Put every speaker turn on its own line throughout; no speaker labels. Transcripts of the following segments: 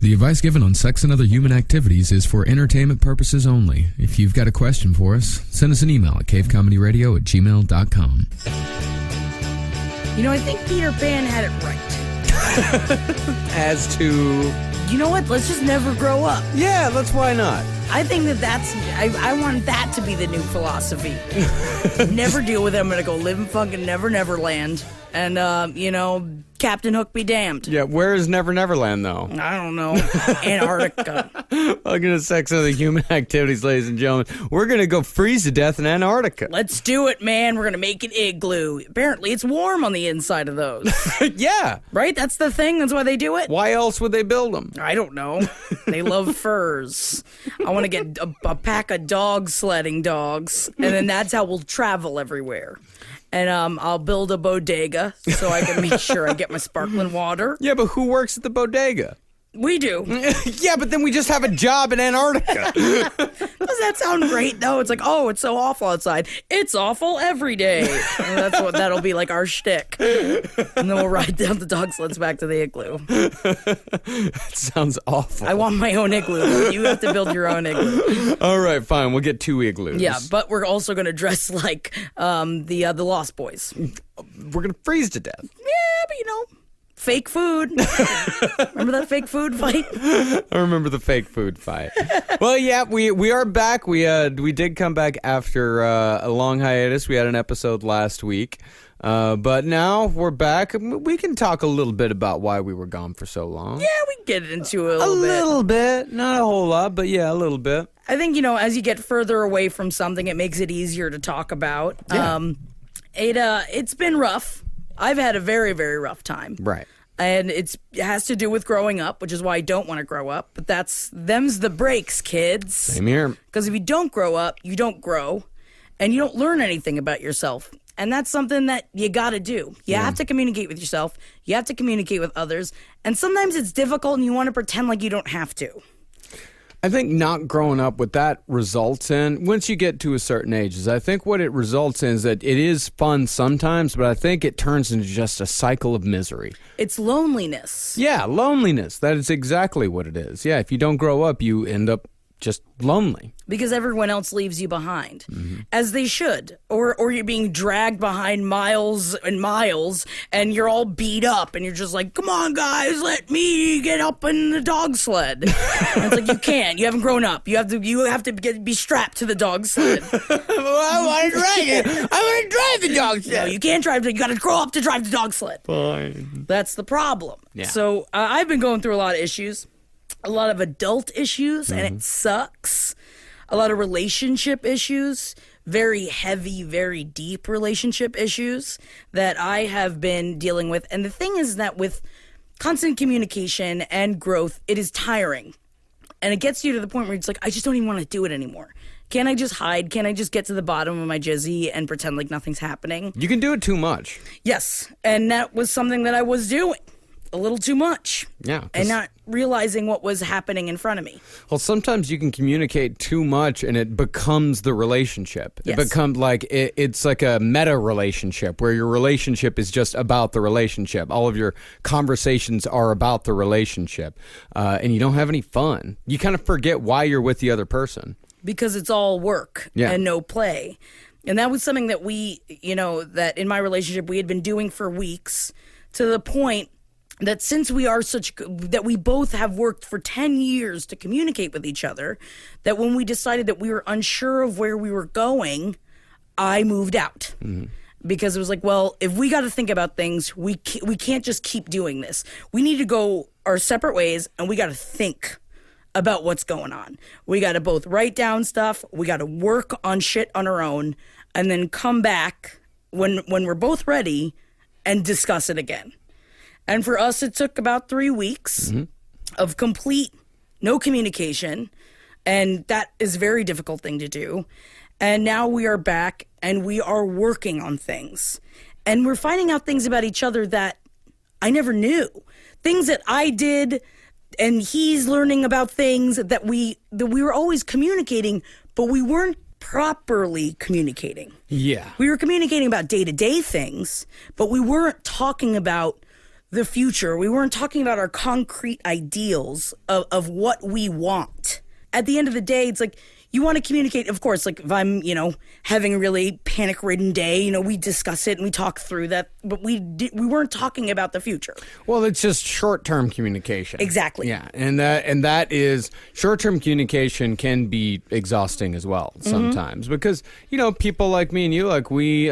The advice given on sex and other human activities is for entertainment purposes only. If you've got a question for us, send us an email at cavecomedyradio@gmail.com.
You know, I think Peter Pan had it right.
As to...
You know what? Let's just never grow up.
Yeah, why not?
I think that's... I want that to be the new philosophy. Never deal with it. I'm going to go live in fucking Neverland. And, Captain Hook be damned.
Yeah, where is Neverland, though?
I don't know. Antarctica.
Welcome to Sex and Other Human Activities, ladies and gentlemen. We're going to go freeze to death in Antarctica.
Let's do it, man. We're going to make an igloo. Apparently, it's warm on the inside of those.
Yeah.
Right? That's the thing? That's why they do it?
Why else would they build them?
I don't know. They love furs. I want to get a pack of dog sledding dogs, and then that's how we'll travel everywhere. And I'll build a bodega so I can make sure I get my sparkling water.
Yeah, but who works at the bodega?
We do.
Yeah, but then we just have a job in Antarctica.
Does that sound great, though? It's like, oh, it's so awful outside. It's awful every day. And that'll be like our shtick. And then we'll ride down the dog sleds back to the igloo.
That sounds awful.
I want my own igloo. You have to build your own igloo.
All right, fine. We'll get 2 igloos.
Yeah, but we're also going to dress like the Lost Boys.
We're going to freeze to death.
Yeah, but fake food. Remember that fake food fight?
I remember the fake food fight. Well, yeah, we are back. We did come back after a long hiatus. We had an episode last week. But now we're back. We can talk a little bit about why we were gone for so long.
Yeah, we can get into it a little bit.
A little bit. Not a whole lot, but yeah, a little bit.
I think, as you get further away from something, it makes it easier to talk about.
Yeah.
It's been rough. I've had a very, very rough time.
Right.
And it has to do with growing up, which is why I don't want to grow up. But them's the breaks, kids.
Same here.
Because if you don't grow up, you don't grow. And you don't learn anything about yourself. And that's something that you got to do. You have to communicate with yourself. You have to communicate with others. And sometimes it's difficult and you want to pretend like you don't have to.
I think not growing up, what that results in, once you get to a certain age, is I think what it results in is that it is fun sometimes, but I think it turns into just a cycle of misery.
It's loneliness.
Yeah, loneliness. That is exactly what it is. Yeah, if you don't grow up, you end up just lonely.
Because everyone else leaves you behind, as they should. Or you're being dragged behind miles and miles, and you're all beat up, and you're just like, come on, guys, let me get up in the dog sled. And it's like, you can't. You haven't grown up. You have to be strapped to the dog sled.
Well, I want to drive it. I want to drive the dog sled.
No, you can't drive it. You got to grow up to drive the dog sled.
Fine.
That's the problem.
Yeah.
So I've been going through a lot of issues. A lot of adult issues, and it sucks. A lot of relationship issues, very heavy, very deep relationship issues that I have been dealing with. And the thing is that with constant communication and growth, it is tiring. And it gets you to the point where it's like, I just don't even want to do it anymore. Can't I just hide? Can't I just get to the bottom of my jizzy and pretend like nothing's happening?
You can do it too much.
Yes, and that was something that I was doing. A little too much.
Yeah.
And not realizing what was happening in front of me.
Well, sometimes you can communicate too much and it becomes the relationship.
Yes.
It becomes like, it's like a meta relationship where your relationship is just about the relationship. All of your conversations are about the relationship. And you don't have any fun. You kind of forget why you're with the other person.
Because it's all work and no play. And that was something that that in my relationship we had been doing for weeks, to the point that since we are that we both have worked for 10 years to communicate with each other, that when we decided that we were unsure of where we were going, I moved out. Because it was like, well, if we got to think about things, we can't just keep doing this. We need to go our separate ways, and we got to think about what's going on. We got to both write down stuff. We got to work on shit on our own, and then come back when we're both ready and discuss it again. And for us, it took about 3 weeks of complete no communication. And that is a very difficult thing to do. And now we are back and we are working on things. And we're finding out things about each other that I never knew. Things that I did, and he's learning about things that we were always communicating, but we weren't properly communicating.
Yeah.
We were communicating about day-to-day things, but we weren't talking about the future. We weren't talking about our concrete ideals of what we want. At the end of the day, it's like, you want to communicate, of course, like if I'm, having a really panic-ridden day, we discuss it and we talk through that, but we weren't talking about the future.
Well, it's just short-term communication.
Exactly.
Yeah, and that is, short-term communication can be exhausting as well sometimes because, people like me and you, like we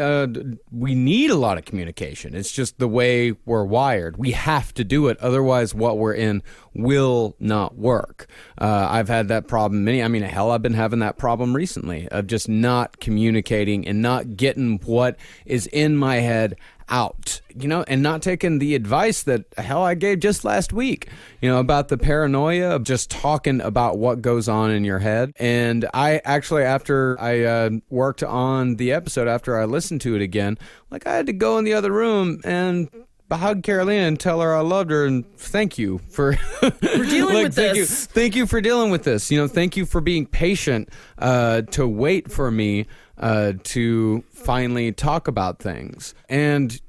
need a lot of communication. It's just the way we're wired. We have to do it, otherwise what we're in will not work. I've had that problem I've been having that problem recently of just not communicating and not getting what is in my head out, and not taking the advice that I gave just last week, about the paranoia of just talking about what goes on in your head. And I actually, after I worked on the episode, after I listened to it again, like I had to go in the other room and hug Carolina and tell her I loved her and thank you for
dealing with this.
Thank you for dealing with this. Thank you for being patient to wait for me to finally talk about things. And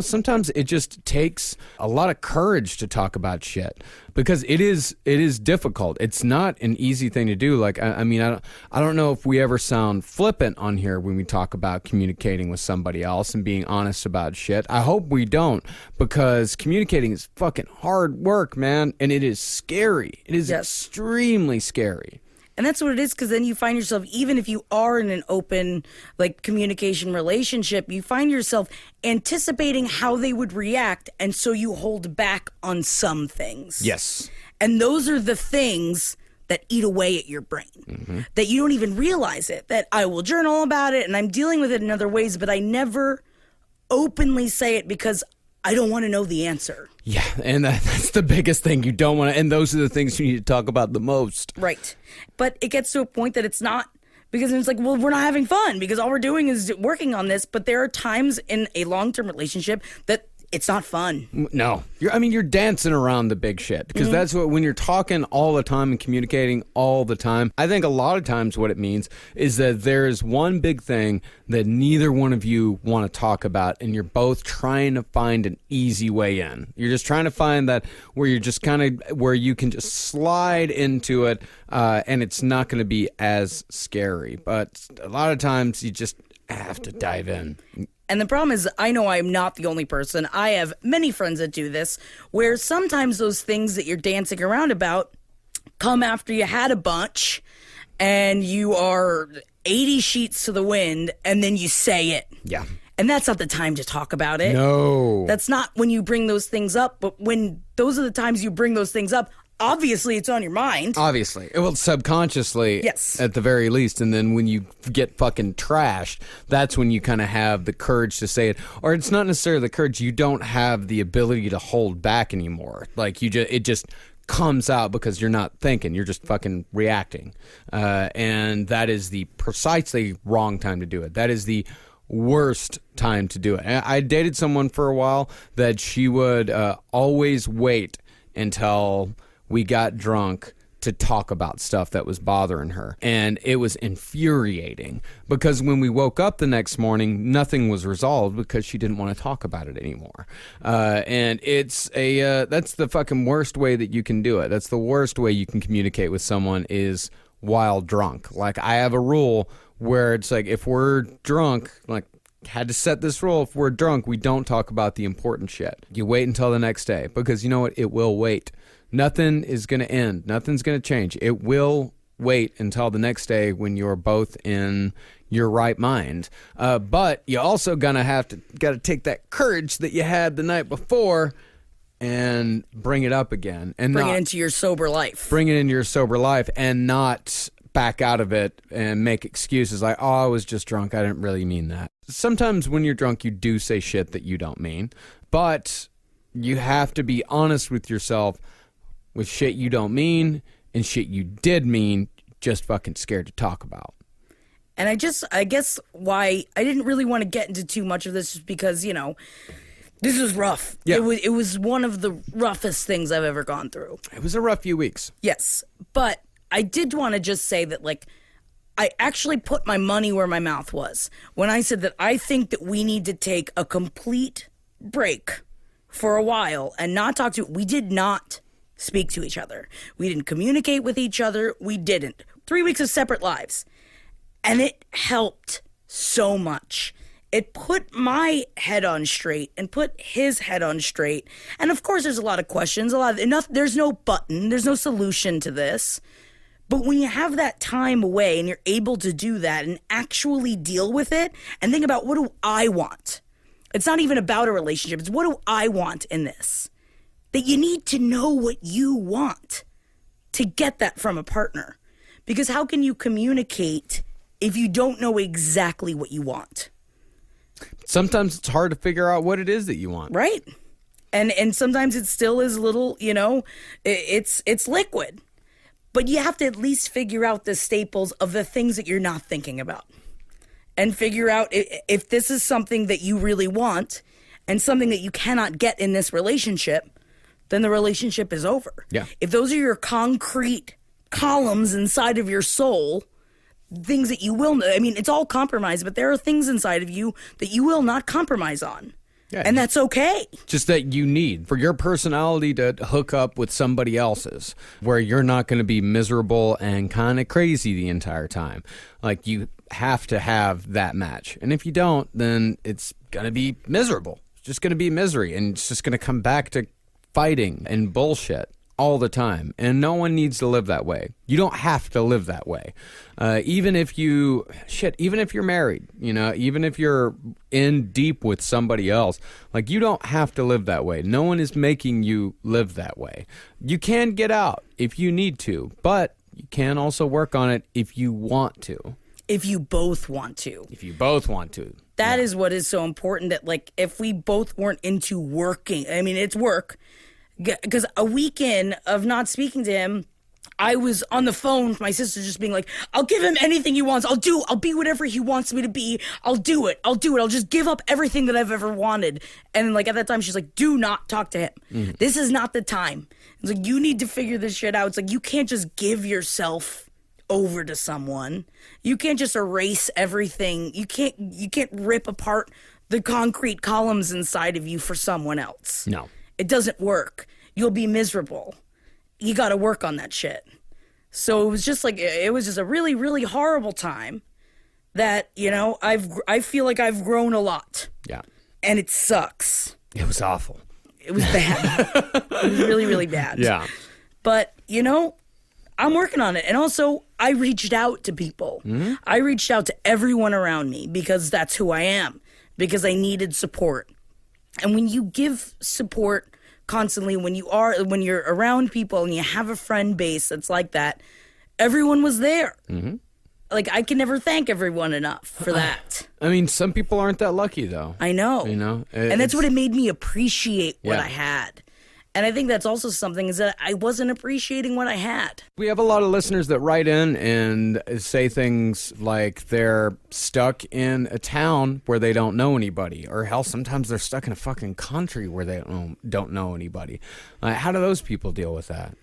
sometimes it just takes a lot of courage to talk about shit because it is difficult. It's not an easy thing to do. Like, I don't know if we ever sound flippant on here when we talk about communicating with somebody else and being honest about shit. I hope we don't, because communicating is fucking hard work, man. And it is scary. It is extremely scary.
And that's what it is, because then you find yourself, even if you are in an open, communication relationship, you find yourself anticipating how they would react, and so you hold back on some things.
Yes.
And those are the things that eat away at your brain, that you don't even realize it, that I will journal about it, and I'm dealing with it in other ways, but I never openly say it because I don't want to know the answer.
Yeah, and that's the biggest thing. You don't want to, and those are the things you need to talk about the most.
Right. But it gets to a point that it's not, because it's like, well, we're not having fun because all we're doing is working on this. But there are times in a long-term relationship that it's not fun.
No. You're dancing around the big shit because that's what, when you're talking all the time and communicating all the time, I think a lot of times what it means is that there's one big thing that neither one of you want to talk about, and you're both trying to find an easy way in. You're just trying to find that where you're just kind of, where you can just slide into it, and it's not going to be as scary. But a lot of times you just have to dive in.
And the problem is, I know I'm not the only person. I have many friends that do this, where sometimes those things that you're dancing around about come after you had a bunch and you are 80 sheets to the wind, and then you say it. Yeah. And that's not the time to talk about it.
No.
That's not when you bring those things up, but when those are the times you bring those things up, obviously it's on your mind.
Obviously. Well, subconsciously,
yes,
at the very least. And then when you get fucking trashed, that's when you kind of have the courage to say it. Or it's not necessarily the courage. You don't have the ability to hold back anymore. Like, it just comes out because you're not thinking. You're just fucking reacting. And that is the precisely wrong time to do it. That is the worst time to do it. I dated someone for a while that she would always wait until we got drunk to talk about stuff that was bothering her. And it was infuriating because when we woke up the next morning, nothing was resolved because she didn't want to talk about it anymore. And it's that's the fucking worst way that you can do it. That's the worst way you can communicate with someone, is while drunk. Like, I have a rule where it's like, if we're drunk, like, had to set this rule, if we're drunk, we don't talk about the important shit. You wait until the next day, because you know what? It will wait. Nothing is going to end. Nothing's going to change. It will wait until the next day when you're both in your right mind. But you also got to take that courage that you had the night before and bring it up again, and
bring it into your sober life.
Bring it into your sober life, and not back out of it and make excuses like, oh, I was just drunk. I didn't really mean that. Sometimes when you're drunk, you do say shit that you don't mean, but you have to be honest with yourself with shit you don't mean and shit you did mean, just fucking scared to talk about.
And I guess why I didn't really want to get into too much of this is because, this was rough.
Yeah.
It was one of the roughest things I've ever gone through.
It was a rough few weeks.
Yes. But I did want to just say that, I actually put my money where my mouth was when I said that I think that we need to take a complete break for a while and not talk to, we did not speak to each other. We didn't communicate with each other. We didn't. 3 weeks of separate lives. And it helped so much. It put my head on straight and put his head on straight. And of course, there's a lot of questions, there's no button, there's no solution to this. But when you have that time away and you're able to do that and actually deal with it and think about, what do I want? It's not even about a relationship. It's, what do I want in this? That you need to know what you want to get that from a partner. Because how can you communicate if you don't know exactly what you want?
Sometimes it's hard to figure out what it is that you want.
Right. And sometimes it still is little, it's liquid. But you have to at least figure out the staples of the things that you're not thinking about. And figure out if this is something that you really want and something that you cannot get in this relationship, then the relationship is over.
Yeah.
If those are your concrete columns inside of your soul, things that you will, it's all compromise, but there are things inside of you that you will not compromise on. Yeah, and that's okay.
Just that you need for your personality to hook up with somebody else's, where you're not going to be miserable and kind of crazy the entire time. Like, you have to have that match. And if you don't, then it's going to be miserable. It's just going to be misery. And it's just going to come back to fighting and bullshit all the time. And no one needs to live that way. You don't have to live that way. Even if you're married, even if you're in deep with somebody else, like, you don't have to live that way. No one is making you live that way. You can get out if you need to, but you can also work on it if you want to.
If you both want to.
That
is what is so important, that, like, if we both weren't into working, it's work. Because a weekend of not speaking to him, I was on the phone with my sister just being like, I'll give him anything he wants. I'll be whatever he wants me to be. I'll do it. I'll just give up everything that I've ever wanted. And, like, at that time, she's like, do not talk to him. Mm-hmm. This is not the time. It's like, you need to figure this shit out. It's like, you can't just give yourself over to someone. You can't just erase everything. You can't rip apart the concrete columns inside of you for someone else.
No.
It doesn't work. You'll be miserable. You got to work on that shit. So it was just a really, really horrible time that, I feel like I've grown a lot.
Yeah.
And it sucks.
It was awful.
It was bad. It was really, really bad.
Yeah.
But, I'm working on it. And also, I reached out to people. Mm-hmm. I reached out to everyone around me because that's who I am. Because I needed support. And when you give support constantly, when you're around people and you have a friend base that's like that, everyone was there. Mm-hmm. Like, I can never thank everyone enough for that.
Some people aren't that lucky, though.
I know. And that's what it made me appreciate what I had. And I think that's also something, is that I wasn't appreciating what I had.
We have a lot of listeners that write in and say things like they're stuck in a town where they don't know anybody. Or hell, sometimes they're stuck in a fucking country where they don't know anybody. How do those people deal with that?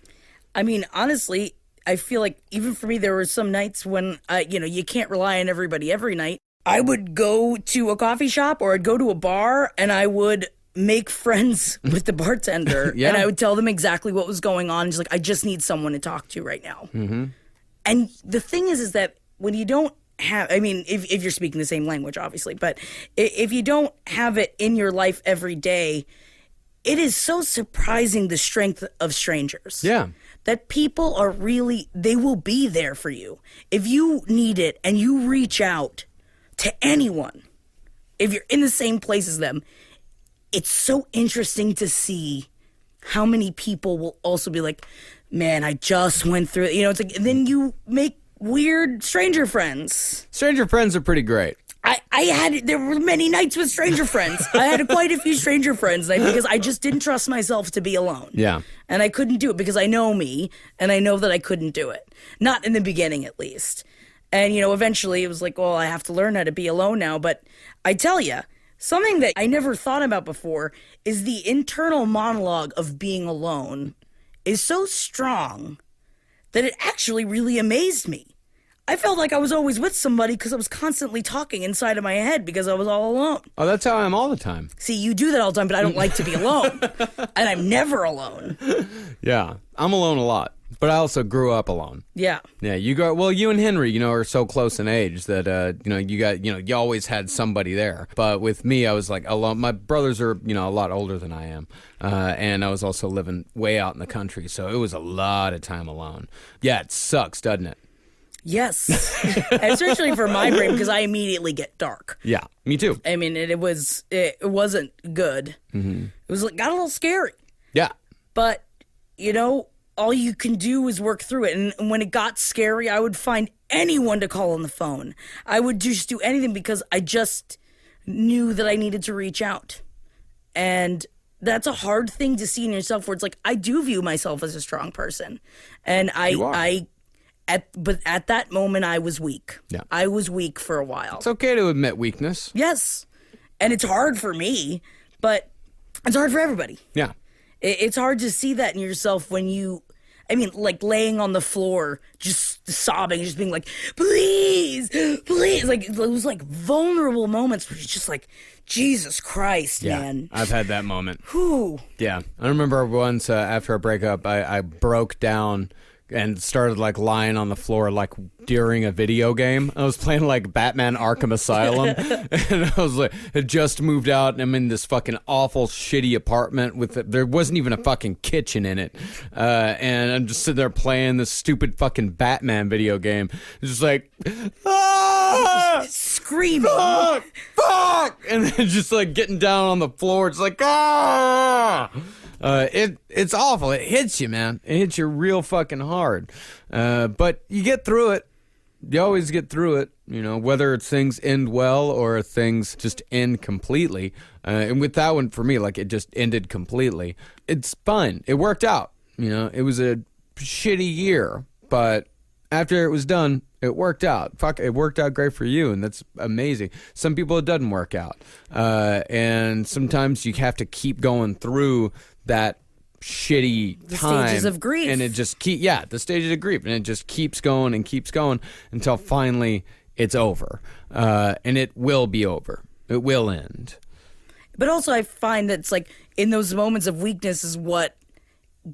Honestly, I feel like even for me, there were some nights when, you can't rely on everybody every night. I would go to a coffee shop or I'd go to a bar and I would make friends with the bartender. Yeah. And I would tell them exactly what was going on. Just like, I just need someone to talk to right now. Mm-hmm. And the thing is that when you don't have, if you're speaking the same language, obviously, but if you don't have it in your life every day, it is so surprising the strength of strangers.
Yeah.
That people are really, they will be there for you. If you need it and you reach out to anyone, if you're in the same place as them, it's so interesting to see how many people will also be like, man, I just went through it. It's like, and then you make weird stranger friends.
Stranger friends are pretty great.
There were many nights with stranger friends. I had quite a few stranger friends because I just didn't trust myself to be alone.
Yeah.
And I couldn't do it because I know me and I know that I couldn't do it. Not in the beginning, at least. And, eventually it was like, well, I have to learn how to be alone now. But I tell you, something that I never thought about before is the internal monologue of being alone is so strong that it actually really amazed me. I felt like I was always with somebody because I was constantly talking inside of my head because I was all alone.
Oh, that's how I am all the time.
See, you do that all the time, but I don't like to be alone. And I'm never alone.
Yeah, I'm alone a lot, but I also grew up alone.
Yeah.
Yeah, you and Henry, are so close in age that, you always had somebody there. But with me, I was like alone. My brothers are, a lot older than I am. And I was also living way out in the country. So it was a lot of time alone. Yeah, it sucks, doesn't it?
Yes. Especially for my brain because I immediately get dark.
Yeah, me too.
I mean, it wasn't good. Mm-hmm. It was got a little scary.
Yeah.
But, all you can do is work through it. And when it got scary, I would find anyone to call on the phone. I would just do anything because I just knew that I needed to reach out. And that's a hard thing to see in yourself where it's like, I do view myself as a strong person. And but at that moment, I was weak.
Yeah.
I was weak for a while.
It's okay to admit weakness.
Yes. And it's hard for me, but it's hard for everybody.
Yeah.
It's hard to see that in yourself when laying on the floor, just sobbing, just being like, please, please. Like, those vulnerable moments where you're just like, Jesus Christ, man.
I've had that moment.
Whew.
Yeah. I remember once after a breakup, I broke down and started lying on the floor during a video game. I was playing Batman Arkham Asylum and I was had just moved out and I'm in this fucking awful shitty apartment there wasn't even a fucking kitchen in it. And I'm just sitting there playing this stupid fucking Batman video game. It's just
screaming.
Fuck! And then just getting down on the floor. It's it's awful. It hits you, man. It hits you real fucking hard. But you get through it. You always get through it, whether it's things end well or things just end completely. And with that one, for me, it just ended completely. It's fine. It worked out. It was a shitty year, but after it was done, it worked out. Fuck, it worked out great for you, and that's amazing. Some people it doesn't work out. And sometimes you have to keep going through that shitty time. The
stages of grief.
And it just the stages of grief. And it just keeps going until finally it's over. And it will be over. It will end.
But also I find that it's in those moments of weakness is what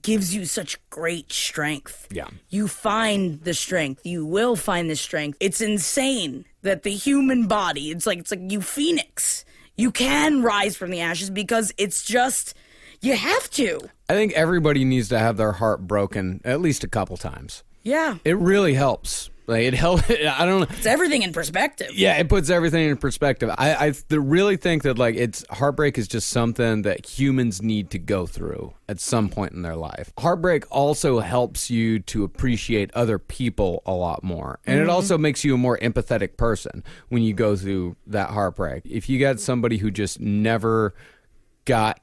gives you such great strength.
Yeah.
You find the strength. You will find the strength. It's insane that the human body, it's like you phoenix. You can rise from the ashes because it's just, you have to.
I think everybody needs to have their heart broken at least a couple times.
Yeah.
It really helps. It helps. I don't know.
It's everything in perspective.
Yeah, it puts everything in perspective. I really think that it's heartbreak is just something that humans need to go through at some point in their life. Heartbreak also helps you to appreciate other people a lot more. And it also makes you a more empathetic person when you go through that heartbreak. If you got somebody who just never got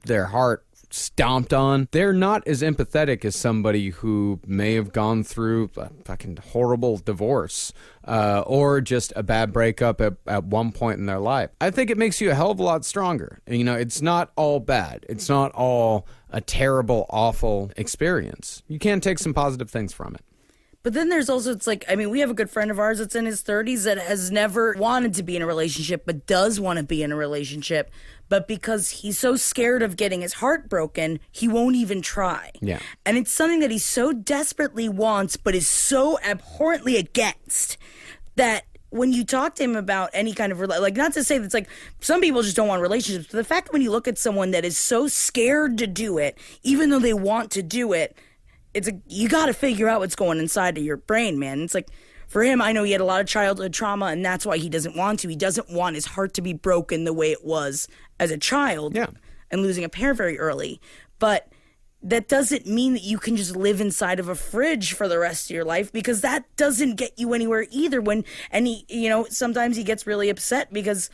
their heart stomped on, they're not as empathetic as somebody who may have gone through a fucking horrible divorce or just a bad breakup at one point in their life. I think it makes you a hell of a lot stronger. It's not all bad. It's not all a terrible, awful experience. You can take some positive things from it.
But then there's also, we have a good friend of ours that's in his 30s that has never wanted to be in a relationship, but does want to be in a relationship. But because he's so scared of getting his heart broken, he won't even try.
Yeah.
And it's something that he so desperately wants, but is so abhorrently against that when you talk to him about any kind of, not to say that's some people just don't want relationships, but the fact that when you look at someone that is so scared to do it, even though they want to do it, it's you got to figure out what's going inside of your brain, man. It's for him, I know he had a lot of childhood trauma, and that's why he doesn't want to. He doesn't want his heart to be broken the way it was as a child.
Yeah.
And losing a parent very early. But that doesn't mean that you can just live inside of a fridge for the rest of your life, because that doesn't get you anywhere either. Sometimes he gets really upset because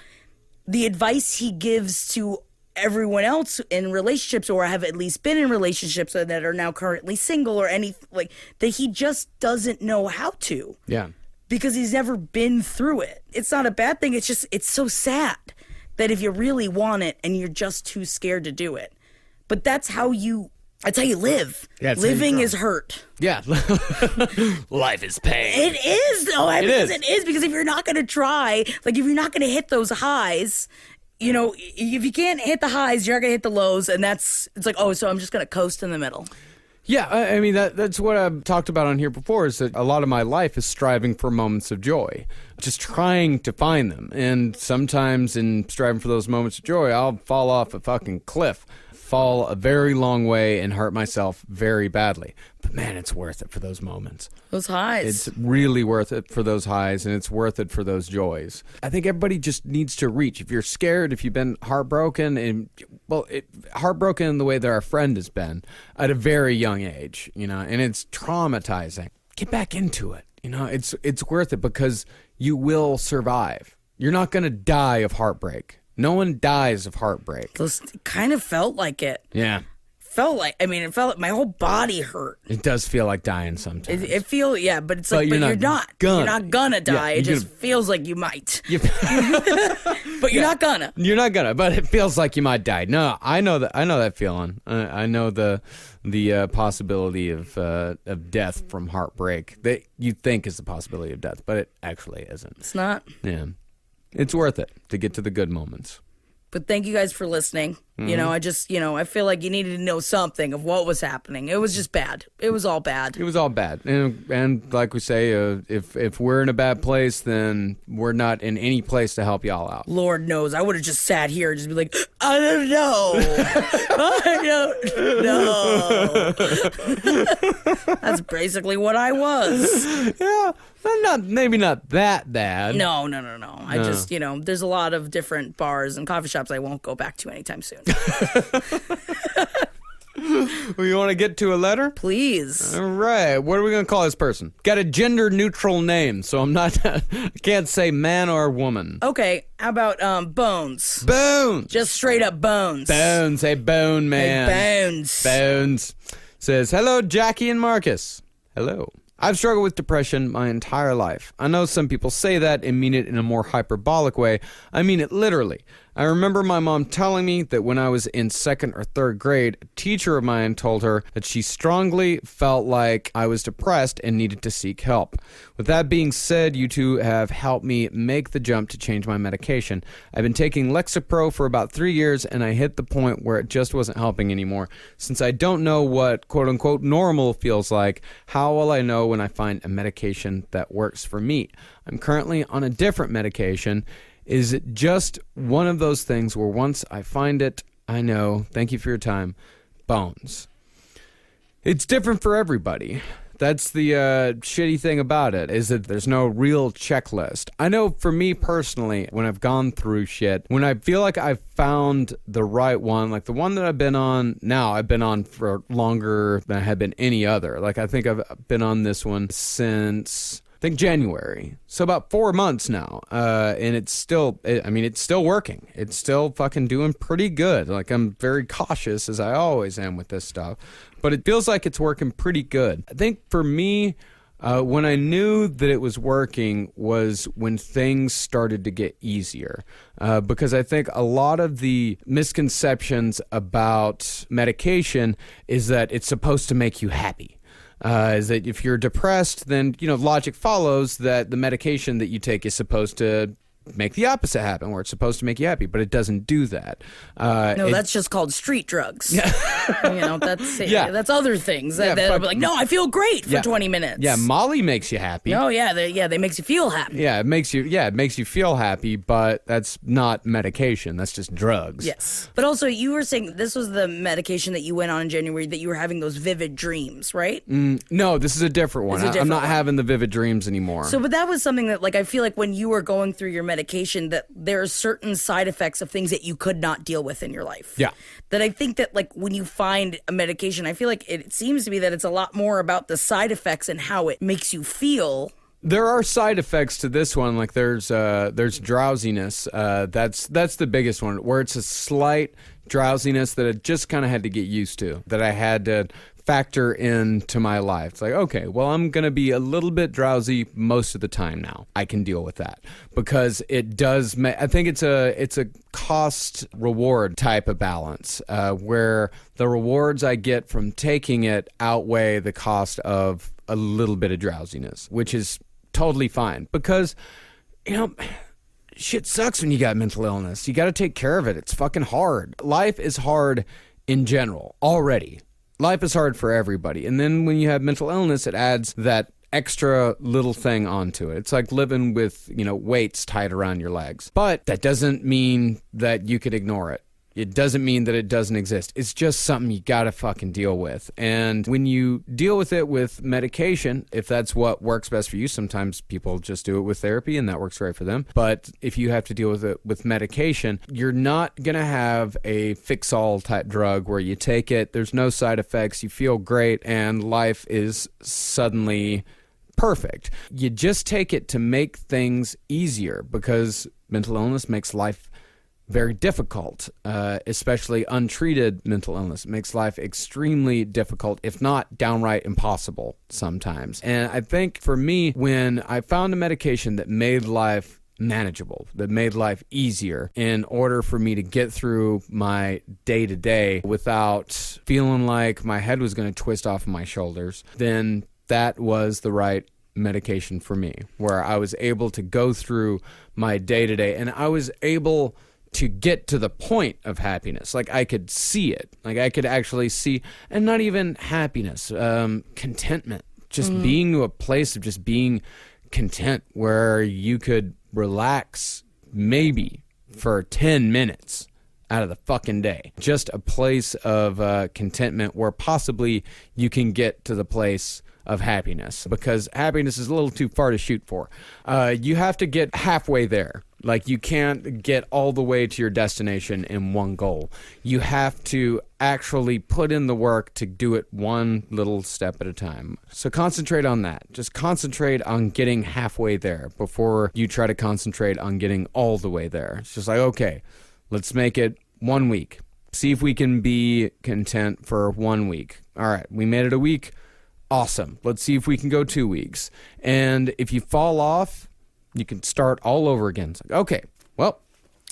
the advice he gives to everyone else in relationships, or have at least been in relationships that are now currently single, or that he just doesn't know how to.
Yeah.
Because he's never been through it. It's not a bad thing. It's so sad that if you really want it and you're just too scared to do it. But that's how you That's how you live.
Yeah, it's
living is hurt.
Yeah. Life is pain.
It is, though. It is, because if you're not going to try, like if you're not going to hit those highs, you know, if you can't hit the highs, you're not going to hit the lows. And it's like, oh, so I'm just going to coast in the middle.
Yeah, I mean, that's what I've talked about on here before, is that a lot of my life is striving for moments of joy, just trying to find them. And sometimes in striving for those moments of joy, I'll fall off a fucking cliff, fall a very long way, and hurt myself very badly. But man, it's worth it for those moments.
Those highs.
It's really worth it for those highs, and it's worth it for those joys. I think everybody just needs to reach. If you're scared, if you've been heartbroken, and heartbroken in the way that our friend has been at a very young age, you know, and it's traumatizing. Get back into it. You know, it's worth it because you will survive. You're not going to die of heartbreak. No one dies of heartbreak.
It kind of felt like it.
Yeah.
It felt like my whole body hurt.
It does feel like dying sometimes.
But it's like, but you're not gonna die.
Yeah,
it just feels like you might. But you're
Yeah.
not gonna.
You're not gonna, but it feels like you might die. No, I know that feeling. I know the possibility of death from heartbreak that you think is the possibility of death, but it actually isn't.
It's not.
Yeah. It's worth it to get to the good moments.
But thank you guys for listening. Mm-hmm. You know, I feel like you needed to know something of what was happening. It was just bad. It was all bad.
It was all bad. And like we say, if we're in a bad place, then we're not in any place to help y'all out.
Lord knows. I would have just sat here and just be like, I don't know. I don't know. That's basically what I was.
Yeah. Maybe not that bad.
No. I just, there's a lot of different bars and coffee shops I won't go back to anytime soon.
Well, you want to get to a letter?
Please.
All right. What are we going to call this person? Got a gender neutral name, so I can't say man or woman.
Okay. How about Bones?
Bones.
Just straight up Bones.
Bones. Hey, Bone Man.
Hey, Bones.
Bones. Says, hello, Jackie and Marcus. Hello. I've struggled with depression my entire life. I know some people say that and mean it in a more hyperbolic way. I mean it literally. I remember my mom telling me that when I was in 2nd or 3rd grade, a teacher of mine told her that she strongly felt like I was depressed and needed to seek help. With that being said, you two have helped me make the jump to change my medication. I've been taking Lexapro for about 3 years, and I hit the point where it just wasn't helping anymore. Since I don't know what quote-unquote normal feels like, how will I know when I find a medication that works for me? I'm currently on a different medication. Is it just one of those things where once I find it, I know, thank you for your time, Bones? It's different for everybody. That's the shitty thing about it, is that there's no real checklist. I know for me personally, when I've gone through shit, when I feel like I've found the right one, like the one that I've been on now, I've been on for longer than I have been any other. Like I think I've been on this one since... January. So about 4 months now. And it's still working. It's still fucking doing pretty good. Like I'm very cautious as I always am with this stuff, but it feels like it's working pretty good. I think for me, when I knew that it was working was when things started to get easier. Because I think a lot of the misconceptions about medication is that it's supposed to make you happy. Is that if you're depressed, then, logic follows that the medication that you take is supposed to make the opposite happen, where it's supposed to make you happy, but it doesn't do that.
That's just called street drugs. Yeah. That's other things. They'll be like, no, I feel great for 20 minutes.
Yeah, Molly makes you happy.
Oh, yeah, they makes you feel happy.
Yeah, it makes you feel happy, but that's not medication. That's just drugs.
Yes. But also, you were saying this was the medication that you went on in January, that you were having those vivid dreams, right?
No, this is a different one. I'm not having the vivid dreams anymore.
So, but that was something that, I feel like when you were going through your medication, that there are certain side effects of things that you could not deal with in your life.
Yeah.
That I think that when you find a medication, I feel like it seems to be that it's a lot more about the side effects and how it makes you feel.
There are side effects to this one. Like there's drowsiness. That's the biggest one, where it's a slight drowsiness that I just kind of had to get used to, that I had to factor into my life. It's like, okay, well, I'm going to be a little bit drowsy most of the time now. I can deal with that because it does I think it's a cost reward type of balance where the rewards I get from taking it outweigh the cost of a little bit of drowsiness, which is totally fine because, shit sucks when you got mental illness. You got to take care of it. It's fucking hard. Life is hard in general already. Life is hard for everybody. And then when you have mental illness, it adds that extra little thing onto it. It's like living with, weights tied around your legs. But that doesn't mean that you could ignore it. It doesn't mean that it doesn't exist. It's just something you gotta fucking deal with. And when you deal with it with medication, if that's what works best for you, sometimes people just do it with therapy and that works great for them. But if you have to deal with it with medication, you're not gonna have a fix-all type drug where you take it, there's no side effects, you feel great, and life is suddenly perfect. You just take it to make things easier because mental illness makes life very difficult, especially untreated mental illness. It makes life extremely difficult, if not downright impossible sometimes. And I think for me, when I found a medication that made life manageable, that made life easier in order for me to get through my day-to-day without feeling like my head was going to twist off of my shoulders, then that was the right medication for me, where I was able to go through my day-to-day and I was able to get to the point of happiness. Like I could see it. Like I could actually see, and not even happiness, contentment. Just being to a place of just being content where you could relax maybe for 10 minutes out of the fucking day. Just a place of contentment where possibly you can get to the place of happiness, because happiness is a little too far to shoot for. You have to get halfway there. Like you can't get all the way to your destination in one goal. You have to actually put in the work to do it one little step at a time. So concentrate on that. Just concentrate on getting halfway there before you try to concentrate on getting all the way there. It's just like, okay, let's make it 1 week. See if we can be content for 1 week. All right, we made it a week. Awesome. Let's see if we can go 2 weeks. And if you fall off, you can start all over again. It's like, okay, well,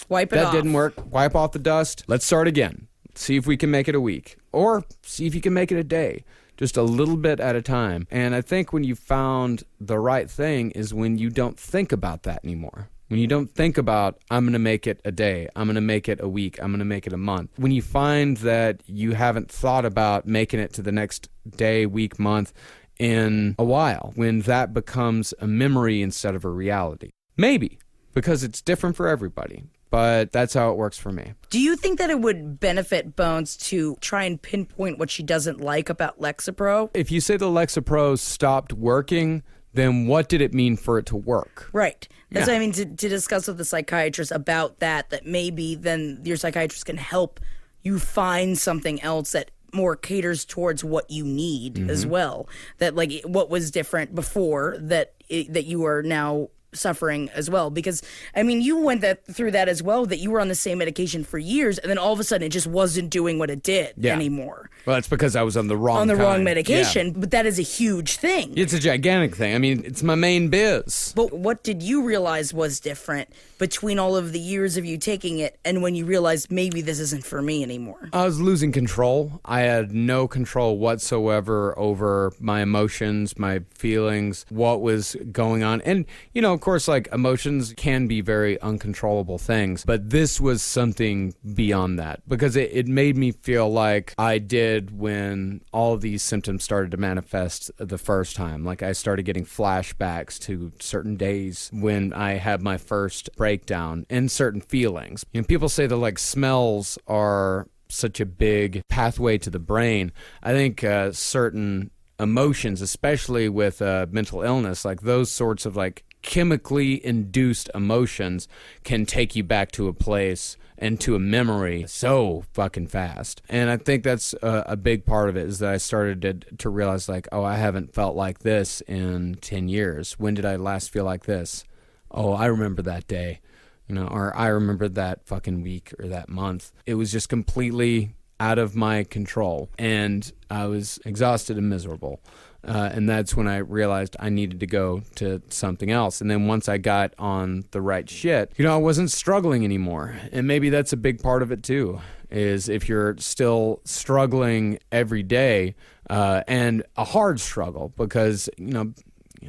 wipe it off.
That didn't work. Wipe off the dust. Let's start again. See if we can make it a week. Or see if you can make it a day. Just a little bit at a time. And I think when you found the right thing is when you don't think about that anymore. When you don't think about, I'm going to make it a day, I'm going to make it a week, I'm going to make it a month. When you find that you haven't thought about making it to the next day, week, month in a while, when that becomes a memory instead of a reality. Maybe, because it's different for everybody. But that's how it works for me.
Do you think that it would benefit Bones to try and pinpoint what she doesn't like about Lexapro?
If you say the Lexapro stopped working, then what did it mean for it to work?
Right. That's what I mean, to discuss with the psychiatrist about that maybe then your psychiatrist can help you find something else that more caters towards what you need as well. That like what was different before that you are now suffering as well, because I mean you went through that as well, that you were on the same medication for years and then all of a sudden it just wasn't doing what it did anymore.
Well, it's because I was on the wrong
medication, but that is a huge thing.
It's a gigantic thing. I mean, it's my main biz.
But what did you realize was different between all of the years of you taking it and when you realized maybe this isn't for me anymore?
I was losing control. I had no control whatsoever over my emotions, my feelings, what was going on. And, you know, of course, like emotions can be very uncontrollable things, but this was something beyond that because it made me feel like I did when all of these symptoms started to manifest the first time. Like I started getting flashbacks to certain days when I had my first breakdown and certain feelings. You know, people say that like smells are such a big pathway to the brain. I think certain emotions, especially with mental illness, like those sorts of like chemically induced emotions can take you back to a place and to a memory so fucking fast. And I think that's a big part of it, is that I started to realize like, oh, I haven't felt like this in 10 years. When did I last feel like this? Oh, I remember that day, you know, or I remember that fucking week or that month. It was just completely out of my control, and I was exhausted and miserable. And that's when I realized I needed to go to something else. And then once I got on the right shit, I wasn't struggling anymore. And maybe that's a big part of it too, is if you're still struggling every day, and a hard struggle, because,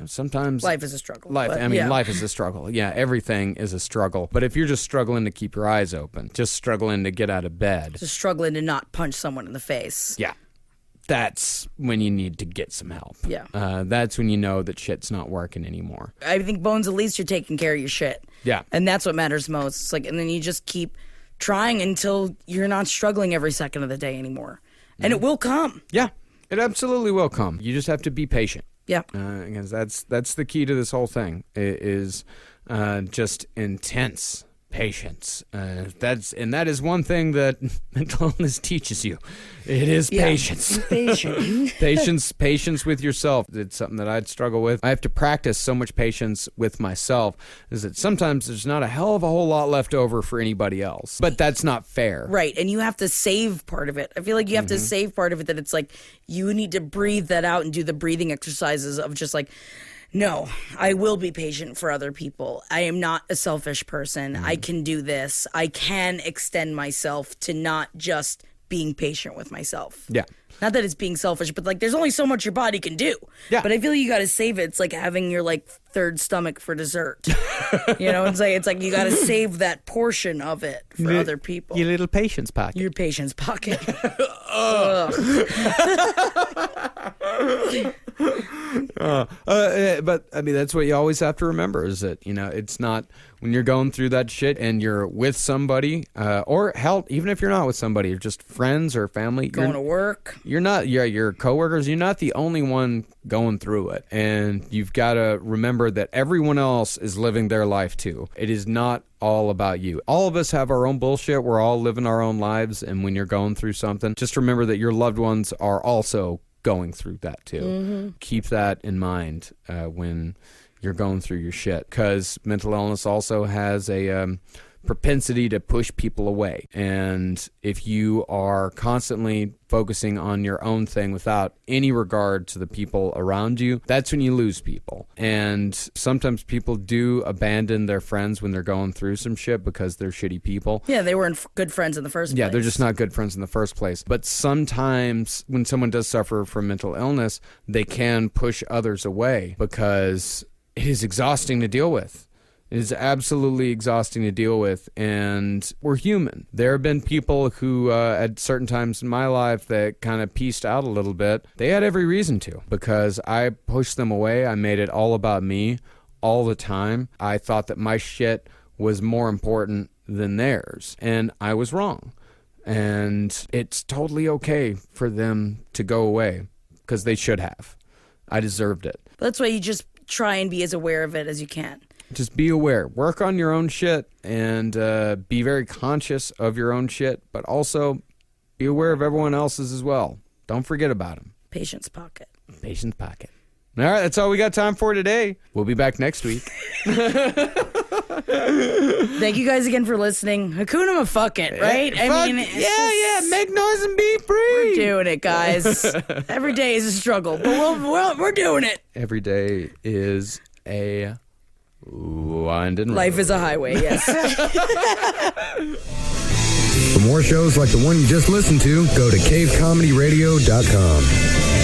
sometimes
life is a struggle.
Life is a struggle. Yeah, everything is a struggle. But if you're just struggling to keep your eyes open, just struggling to get out of bed,
just struggling to not punch someone in the face.
Yeah. That's when you need to get some help.
Yeah.
That's when you know that shit's not working anymore.
I think, Bones, at least you're taking care of your shit.
Yeah.
And that's what matters most. It's like, and then you just keep trying until you're not struggling every second of the day anymore. And it will come.
Yeah, it absolutely will come. You just have to be patient.
Yeah.
Because that's the key to this whole thing, is just intense patience. That is one thing that mental illness teaches you. It is patience. Patience with yourself. It's something that I'd struggle with. I have to practice so much patience with myself, is that sometimes there's not a hell of a whole lot left over for anybody else. But that's not fair.
Right, and you have to save part of it. I feel like you have to save part of it, that it's like you need to breathe that out and do the breathing exercises of just like, no, I will be patient for other people. I am not a selfish person. I can do this. I can extend myself to not just being patient with myself.
Yeah.
Not that it's being selfish, but like there's only so much your body can do.
Yeah.
But I feel like you got to save it. It's like having your like third stomach for dessert. It's like you got to save that portion of it for other people.
Your little patience pocket.
Your patience pocket.
But I mean, that's what you always have to remember, is that, it's not when you're going through that shit and you're with somebody, or hell, even if you're not with somebody, you're just friends or family,
going to work.
You're not, your coworkers, you're not the only one going through it. And you've got to remember that everyone else is living their life too. It is not all about you. All of us have our own bullshit. We're all living our own lives. And when you're going through something, just remember that your loved ones are also going through that too. Keep that in mind when you're going through your shit, because mental illness also has a propensity to push people away. And if you are constantly focusing on your own thing without any regard to the people around you, that's when you lose people. And sometimes people do abandon their friends when they're going through some shit because they're shitty people.
Yeah, they weren't good friends in the first place.
Yeah, they're just not good friends in the first place. But sometimes when someone does suffer from mental illness, they can push others away because it is exhausting to deal with. It is absolutely exhausting to deal with, and we're human. There have been people who, at certain times in my life, that kind of pieced out a little bit. They had every reason to, because I pushed them away. I made it all about me all the time. I thought that my shit was more important than theirs, and I was wrong. And it's totally okay for them to go away, because they should have. I deserved it.
That's why you just try and be as aware of it as you can.
Just be aware. Work on your own shit, and be very conscious of your own shit, but also be aware of everyone else's as well. Don't forget about them.
Patience pocket.
Patience pocket. All right, that's all we got time for today. We'll be back next week.
Thank you guys again for listening. Hakuna Mafuck, right?
Yeah, make noise and be free.
We're doing it, guys. Every day is a struggle, but we're doing it.
Every day is a winding road.
Life is a highway, yes.
For more shows like the one you just listened to, go to cavecomedyradio.com.